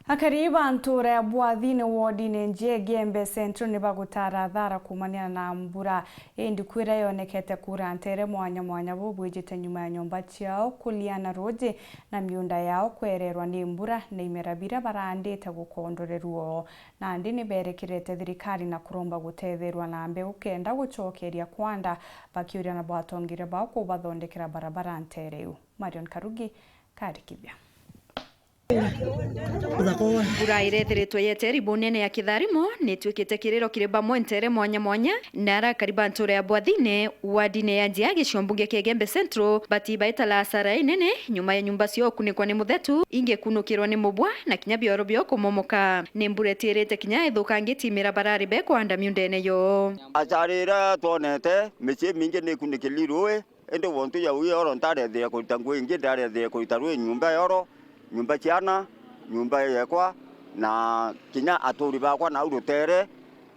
Akariba ntura ya Bwathine wodine nje Gembe Central ni bagutara thara kumania na mbura indi kwira yonekete kura ntere mwanya bubwijite nyuma ya nyumba ciao kuliana roje na miunda yao kwererwa ni mbura na imerabira barandite gukondorerwo na ndi ni berekirete thirikari na kuromba guthetherwa na mbe ukenda gucokeria kwanda bakiuria na bwatongire bao kubathondekera barabara ntereu. Marion Karugi karikithia. Mbura irethiritwe yeteri bunene ya kitharimo nitwikite kiriro kiri bamwe ntere mwanya nara kariba ntura ya Bwathine wadine ya Njiage Shombunge ke Gembe Central batiba itala asara inene nyuma ya nyumba cio kunikwa ni muthetu inge kunukirwa ni mubwa na kinya bioro bio kumomoka ni mbura tirete kinya ithukangiti mirabarari be kwanda miundene yo acarira tonete micie mingi ni kunikilirwe ende wontu ya uyo oro ntare thia kuita ngui ingi ndare thia kuita rwe nyumba yoro nyumba ciana nyumba yakwa na kinya aturi bakwa na urutere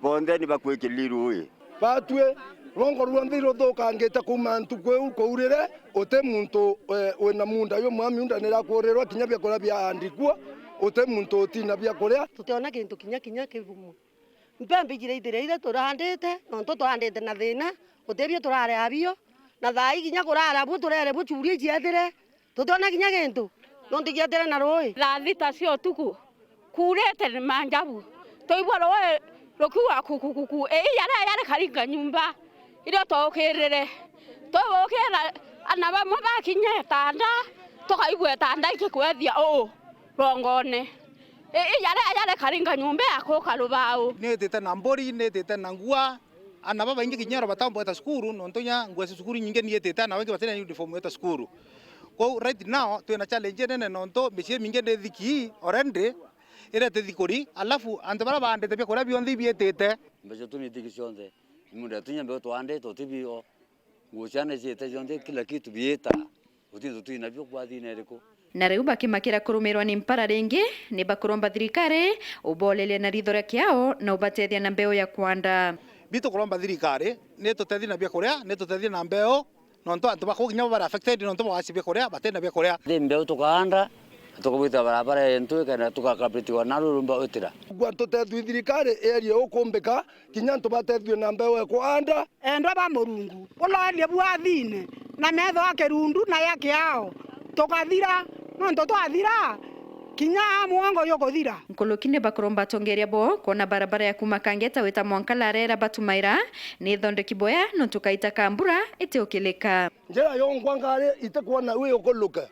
bonde ni bakwikilirwe batwe rongo rwandiro thukangite kuma ntukwe kuurire ote muntu wena munda yo mwamiunda nira kurerwa kinya bya kora bya andikwa ote muntu otina bya korea tutiona kintu kinya kivumu mpembe jire ithire turandite nonto turandite na thina utebye turare abio na thai kinya kurara bu turere bu churie jiathire tutiona kinya kintu nondi giathire na roi thita cio tuku kurete manjabu toigwa roi rokuwa kukukuku yare karinga nyumba irio tokirire togokera anaba mabakinya tanda tokaigwe tanda ikikwethia rongone yare karinga nyumba akoka rubao netete na mbori netete na ngua anaba baingi kinyaro batambo eta skuru nontonya ngwa skuru nyinge nietete na wengi batena uniform eta skuru. Ko right now tuena challenge nene nonto micie minge de thiki orende ira te thikori alafu antebara bande te kora biondi bietete mbezo tuni thiki cionde imunda tunya mbe to ande to tibio nguciane ciete cionde kila kitu bieta utinzo tuina bio Bwathine riko na riu bakimakira kurumirwa ni mpara ringi ni bakuromba thirikari ubolele na rithore kiao na ubatethia na mbeo ya kwanda bito kuromba thirikari ne to tethina bia korea ne to tethina na mbeo nonto antu bakoginya bara affected nonto bwasibia korea batenda bia korea mbeo tukanda tukubita barabara yentu kana tukakapitiwa na rumba utira gwanto tethu thirikari area ukumbika kinya ntu batethio na mbeo kwanda endo ba murungu ulolie Bwathine na metho akirundu na yake yao tukathira nonto twathira kinya mwango yokothira nkulukine bakuromba tongeria bo kona barabara ya kumakangeta weta mwankalarera batumaira ni thondeki boya no tukaita kambura iteokileka njera yongwangare itakuona we okoluka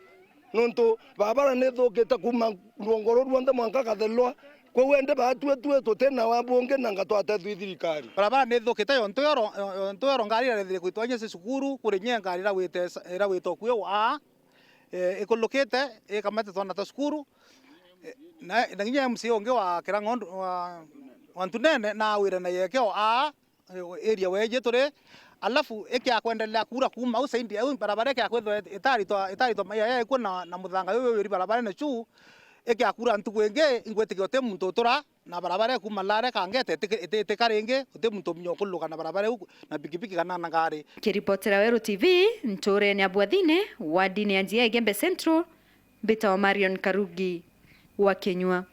nonto barabara ne thoketa kuma rongoro rwanda mwankakathelwa kwa wende batwe totena wabonge nanga twate thirikari barabara ne thoketa yonto yoro ngari ra thire kuitwanye sukuru kuri nyengari ra wito kuyo ekolokete ekamate twana ta sukuru na nginya MC onge wa Kirangondo wa Ntunene na wira na yekeo area weje tore alafu eke akwendelea kura kuma usaindi au barabara yake akwetho itarito maya iko na muthanga yo yori barabara na chu eke akura ntukwenge ingwete yote muntu tora na barabara kuma lare kangete te karenge ote muntu myokuluka na barabara na pikipiki kana na ngari kiripotera Weru TV nture ni Bwathine wadine ya Njiage Gembe Central bita wa Marion Karugi wa Kenywa.